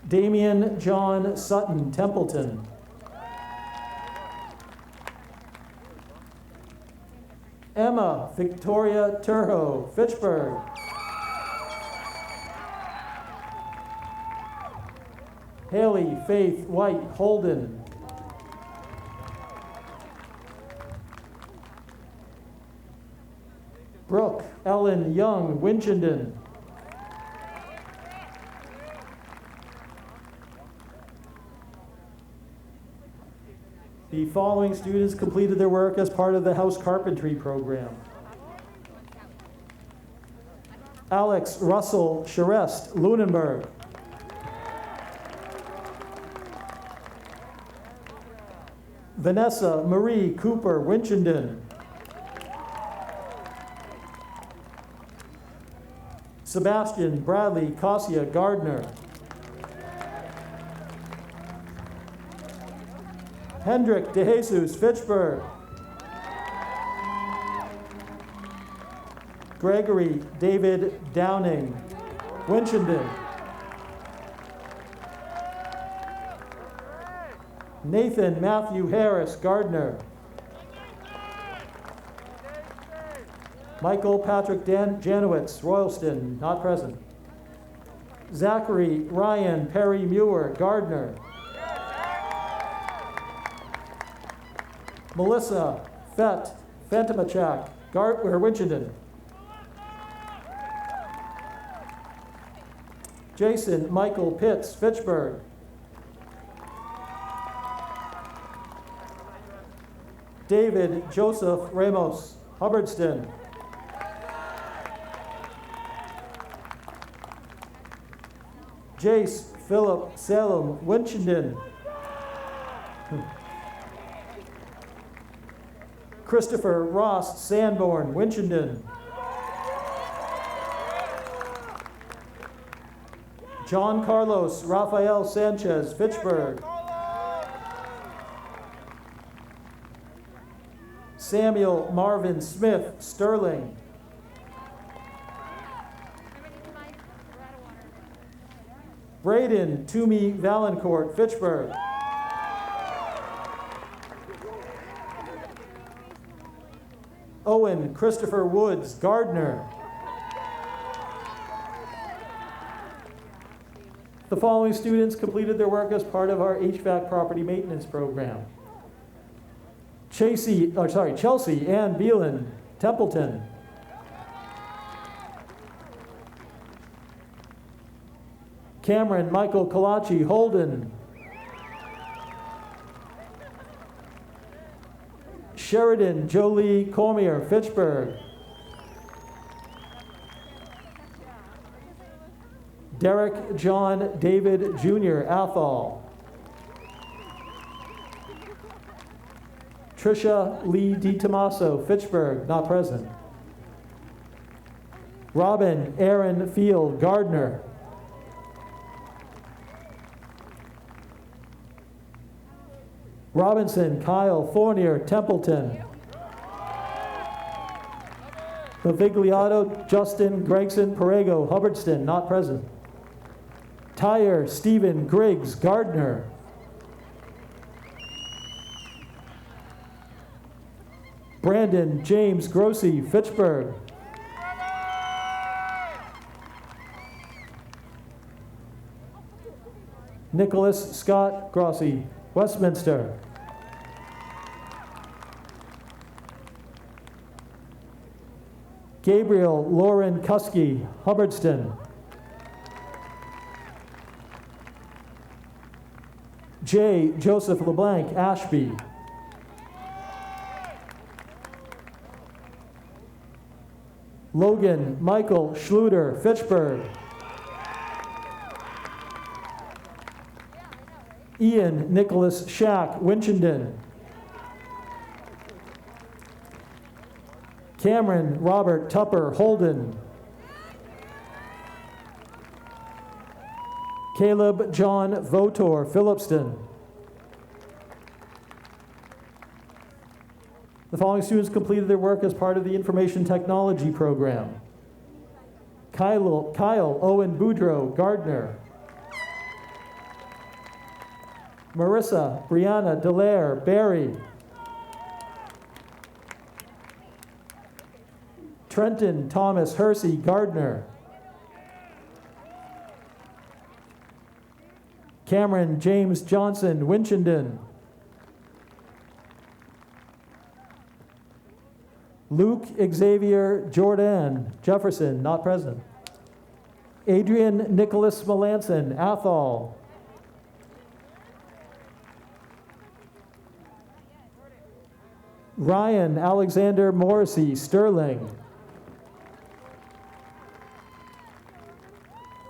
Damian John Sutton, Templeton. Emma Victoria Turho, Fitchburg. Haley Faith White, Holden. Brooke Ellen Young, Winchendon. The following students completed their work as part of the house carpentry program. Alex Russell Charest, Lunenburg. Vanessa Marie Cooper, Winchendon. Sebastian Bradley Cassia, Gardner. Hendrik De Jesus, Fitchburg. Gregory David Downing, Winchendon. Nathan Matthew Harris, Gardner. Michael Patrick Janowitz, Royalston, not present. Zachary Ryan Perry Muir, Gardner. Melissa Fantomachak, Winchendon. Jason Michael Pitts, Fitchburg. David Joseph Ramos, Hubbardston. Jace Philip Salem, Winchendon. Christopher Ross Sanborn, Winchendon. John Carlos Rafael Sanchez, Fitchburg. Samuel Marvin Smith, Sterling. Braden Toomey Valancourt, Fitchburg. Owen Christopher Woods, Gardner. The following students completed their work as part of our HVAC property maintenance program. Chelsea Ann Beelan, Templeton. Cameron Michael Kalachi, Holden. Sheridan Jolie Cormier, Fitchburg. Derek John David Jr., Athol. Trisha Lee DiTomaso, Fitchburg, not present. Robin Aaron Field, Gardner. Robinson Kyle Fournier, Templeton. Bavigliato Justin Gregson Perego, Hubbardston, not present. Tyre Stephen Griggs, Gardner. Brandon James Grossi, Fitchburg. Nicholas Scott Grossi, Westminster. Gabriel Lauren Kuski, Hubbardston. J. Joseph LeBlanc, Ashby. Logan Michael Schluter, Fitchburg. Ian Nicholas Shack, Winchendon. Cameron Robert Tupper, Holden. Caleb John Votor, Phillipston. The following students completed their work as part of the information technology program. Kyle Owen Boudreau, Gardner. Marissa Brianna Delaire, Barry. Trenton Thomas Hersey, Gardner. Cameron James Johnson, Winchendon. Luke Xavier Jordan, Jefferson, not present. Adrian Nicholas Melanson, Athol. Ryan Alexander Morrissey, Sterling.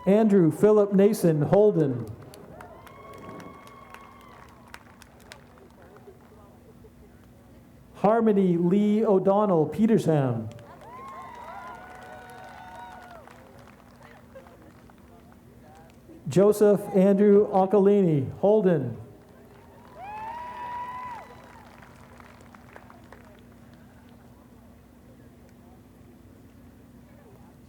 Andrew Philip Nason, Holden. Harmony Lee O'Donnell, Petersham. Joseph Andrew Occolini, Holden.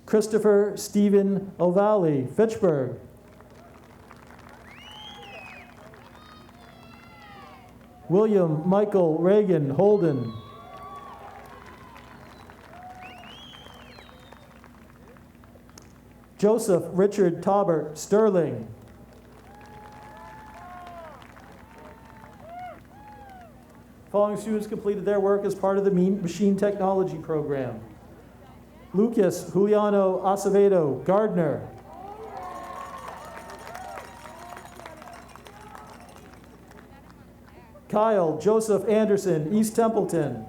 Christopher Stephen O'Valley, Fitchburg. William Michael Reagan, Holden. Joseph Richard Taubert, Sterling. Following students completed their work as part of the machine technology program. Lucas Juliano Acevedo, Gardner. Kyle Joseph Anderson, East Templeton.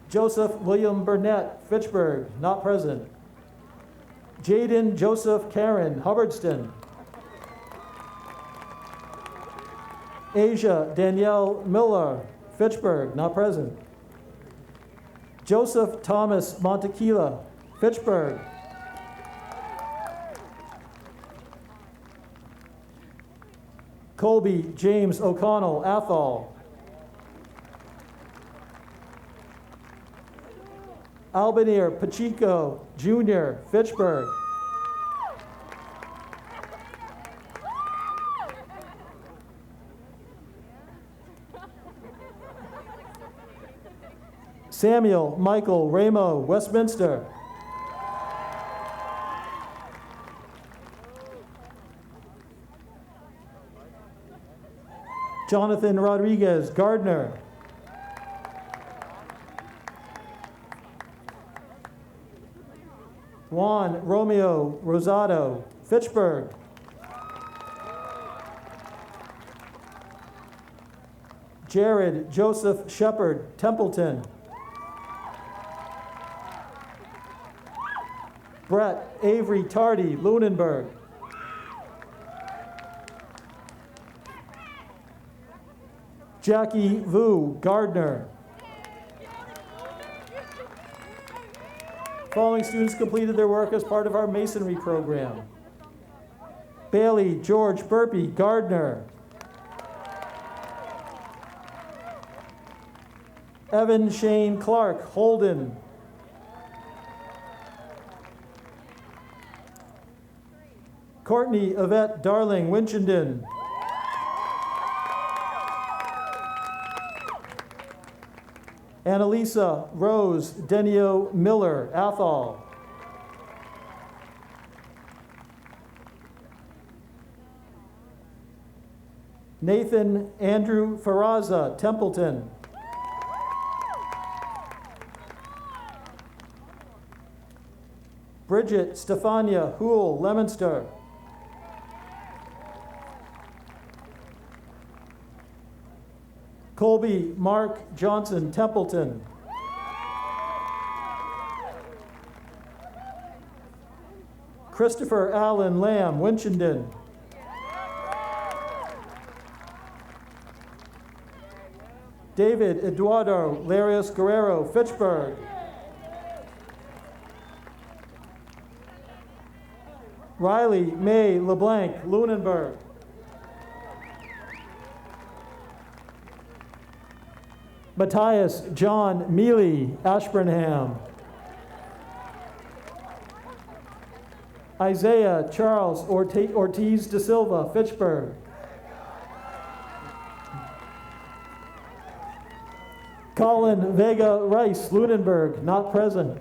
Joseph William Burnett, Fitchburg, not present. Jaden Joseph Karen, Hubbardston. Asia Danielle Miller, Fitchburg, not present. Joseph Thomas Montequila, Fitchburg. Colby James O'Connell, Athol. Albanir Pacheco Jr., Fitchburg. Samuel Michael Ramo, Westminster. Jonathan Rodriguez, Gardner. Juan Romeo Rosado, Fitchburg. Jared Joseph Shepard, Templeton. Brett Avery Tardy, Lunenburg. Jackie Vu, Gardner. Following students completed their work as part of our masonry program. Bailey George Burpee, Gardner. Evan Shane Clark, Holden. Courtney Yvette Darling, Winchendon. Annalisa Rose Denio Miller, Athol. Nathan Andrew Faraza, Templeton. Bridget Stefania Houle, Leominster. Colby Mark Johnson, Templeton. Christopher Allen Lamb, Winchendon. David Eduardo Larios Guerrero, Fitchburg. Riley May LeBlanc, Lunenburg. Matthias John Mealy, Ashburnham. Isaiah Charles Ortiz da Silva, Fitchburg. Colin Vega Rice, Lunenburg, not present.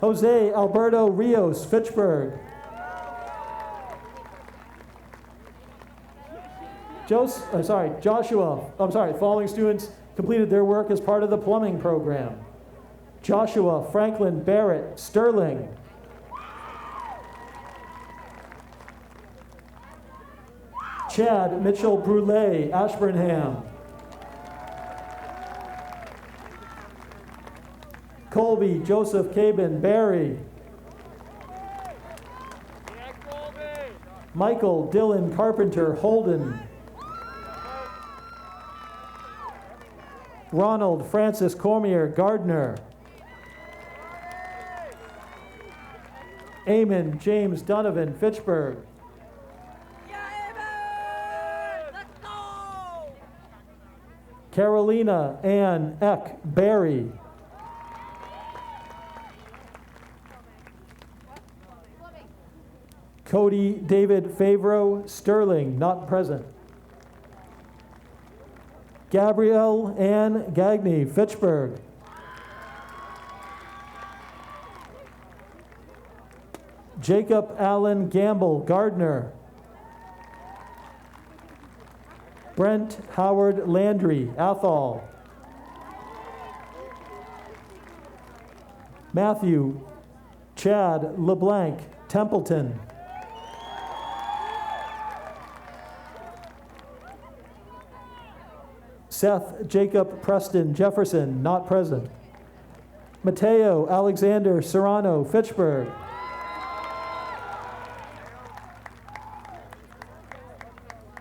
Jose Alberto Rios, Fitchburg. Following students completed their work as part of the plumbing program. Joshua Franklin Barrett, Sterling. Chad Mitchell Brule, Ashburnham. Colby Joseph Cabin, Barry. Michael Dylan Carpenter, Holden. Ronald Francis Cormier, Gardner. Eamon James Donovan, Fitchburg. Carolina Ann Eck, Barry. Cody David Favreau, Sterling, not present. Gabrielle Ann Gagney, Fitchburg. Jacob Allen Gamble, Gardner. Brent Howard Landry, Athol. Matthew Chad LeBlanc, Templeton. Seth Jacob Preston Jefferson, not present. Mateo Alexander Serrano, Fitchburg.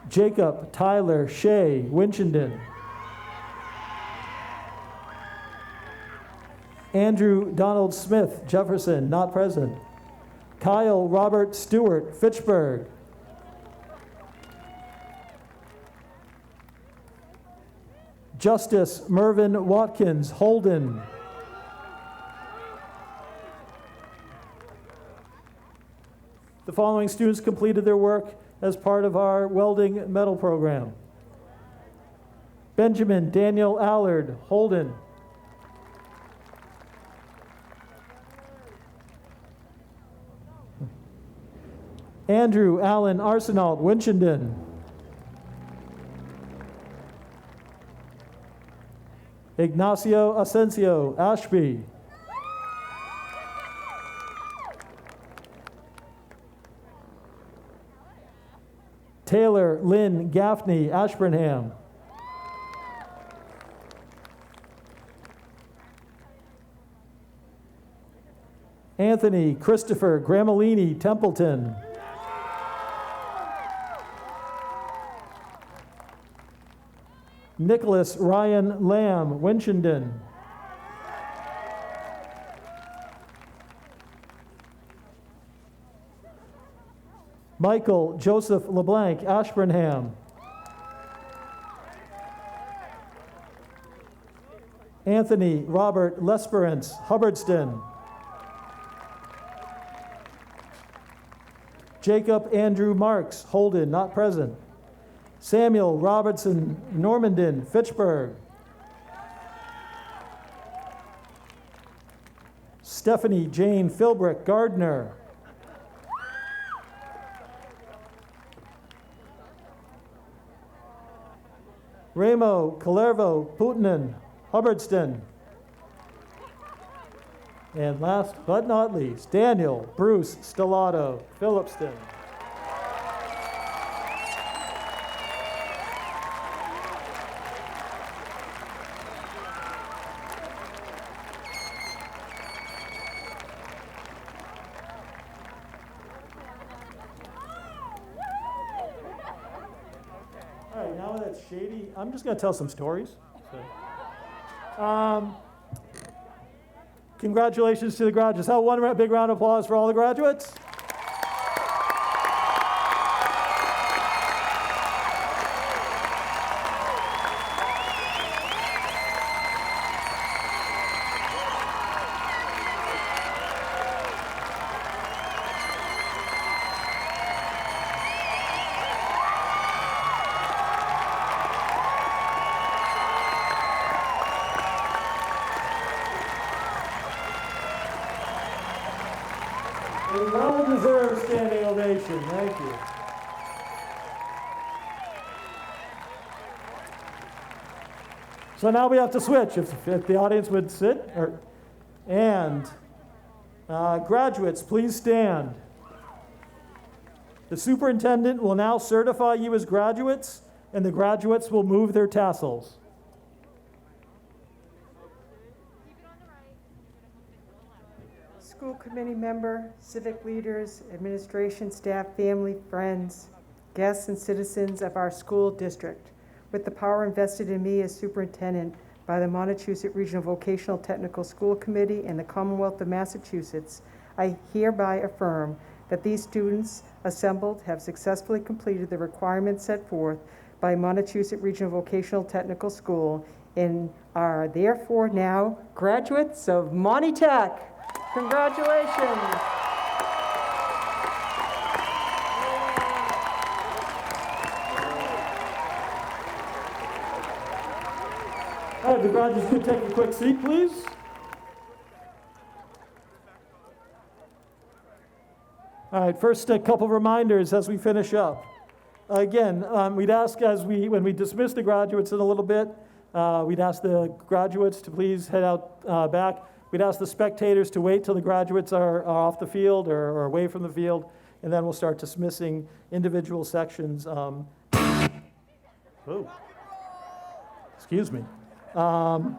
Jacob Tyler Shea, Winchendon. Andrew Donald Smith, Jefferson, not present. Kyle Robert Stewart, Fitchburg. Justice Mervyn Watkins, Holden. The following students completed their work as part of our welding medal program. Benjamin Daniel Allard, Holden. Andrew Allen Arsenault, Winchendon. Ignacio Asensio, Ashby. Taylor Lynn Gaffney, Ashburnham. Anthony Christopher Gramellini, Templeton. Nicholas Ryan Lamb, Winchendon. Michael Joseph LeBlanc, Ashburnham. Anthony Robert Lesperance, Hubbardston. Jacob Andrew Marks, Holden, not present. Samuel Robertson Normandin, Fitchburg. Stephanie Jane Philbrick, Gardner. Ramo Calervo Putinen, Hubbardston. And last but not least, Daniel Bruce Stellato, Phillipston. All right, now that's shady, I'm just going to tell some stories. Congratulations to the graduates. How one big round of applause for all the graduates. A well-deserved standing ovation. Thank you. So now we have to switch. If the audience would sit. Graduates, please stand. The superintendent will now certify you as graduates, and the graduates will move their tassels. School committee member, civic leaders, administration, staff, family, friends, guests, and citizens of our school district, with the power invested in me as superintendent by the Montechusett Regional Vocational Technical School Committee and the Commonwealth of Massachusetts, I hereby affirm that these students assembled have successfully completed the requirements set forth by Montechusett Regional Vocational Technical School and are therefore now graduates of Monty Tech. Congratulations. All right, the graduates could take a quick seat, please. All right, first a couple reminders as we finish up. Again, we'd ask when we dismiss the graduates in a little bit, we'd ask the graduates to please head out back. We'd ask the spectators to wait till the graduates are off the field or away from the field, and then we'll start dismissing individual sections. Excuse me. We'll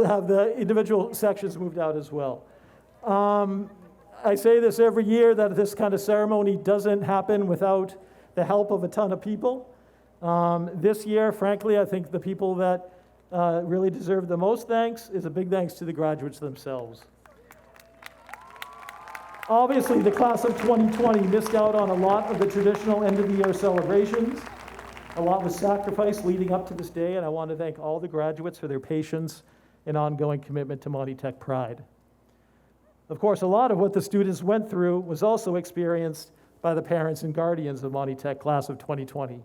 have the individual sections moved out as well. I say this every year that this kind of ceremony doesn't happen without the help of a ton of people. This year, frankly, I think the people that really deserve the most thanks is a big thanks to the graduates themselves. Obviously, the class of 2020 missed out on a lot of the traditional end-of-the-year celebrations. A lot was sacrificed leading up to this day, and I want to thank all the graduates for their patience and ongoing commitment to Monty Tech pride. Of course, a lot of what the students went through was also experienced by the parents and guardians of Monty Tech class of 2020,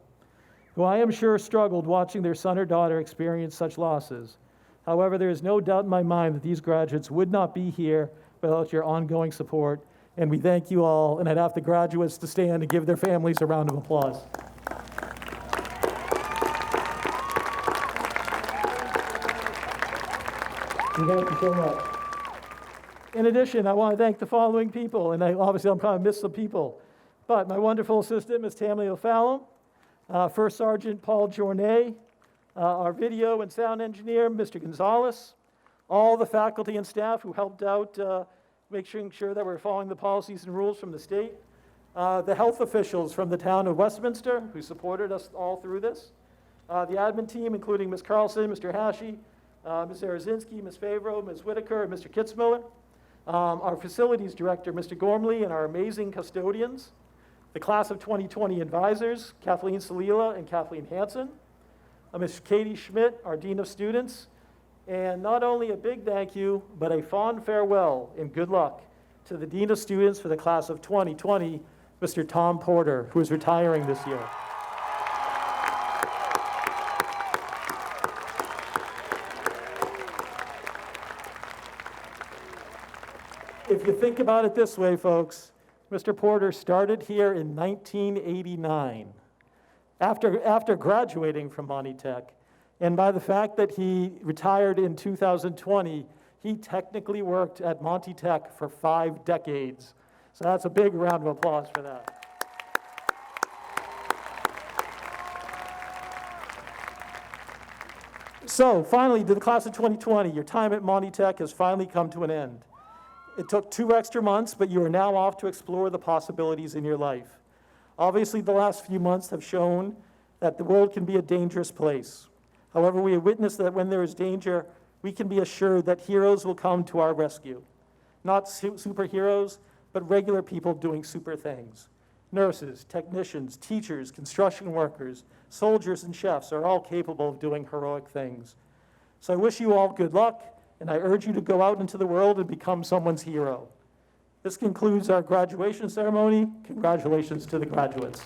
who I am sure struggled watching their son or daughter experience such losses. However, there is no doubt in my mind that these graduates would not be here without your ongoing support, and we thank you all, and I'd ask the graduates to stand and give their families a round of applause. Thank you so much. In addition, I want to thank the following people, and obviously I'm going to miss some people, but my wonderful assistant, Ms. Tammy O'Fallon, First Sergeant Paul Journet, our video and sound engineer, Mr. Gonzalez, all the faculty and staff who helped out making sure that we're following the policies and rules from the state, the health officials from the town of Westminster who supported us all through this, the admin team, including Ms. Carlson, Mr. Hashi, Ms. Arazinski, Ms. Favreau, Ms. Whitaker, and Mr. Kitzmiller, our facilities director, Mr. Gormley, and our amazing custodians, the class of 2020 advisors, Kathleen Salila and Kathleen Hansen, Ms. Katie Schmidt, our dean of students, and not only a big thank you, but a fond farewell and good luck to the dean of students for the class of 2020, Mr. Tom Porter, who is retiring this year. If you think about it this way, folks, Mr. Porter started here in 1989 after graduating from Monty Tech. And by the fact that he retired in 2020, he technically worked at Monty Tech for 5 decades. So that's a big round of applause for that. So finally, to the class of 2020, your time at Monty Tech has finally come to an end. It took 2 extra months, but you are now off to explore the possibilities in your life. Obviously, the last few months have shown that the world can be a dangerous place. However, we have witnessed that when there is danger, we can be assured that heroes will come to our rescue. Not superheroes, but regular people doing super things. Nurses, technicians, teachers, construction workers, soldiers, and chefs are all capable of doing heroic things. So I wish you all good luck, and I urge you to go out into the world and become someone's hero. This concludes our graduation ceremony. Congratulations to the graduates.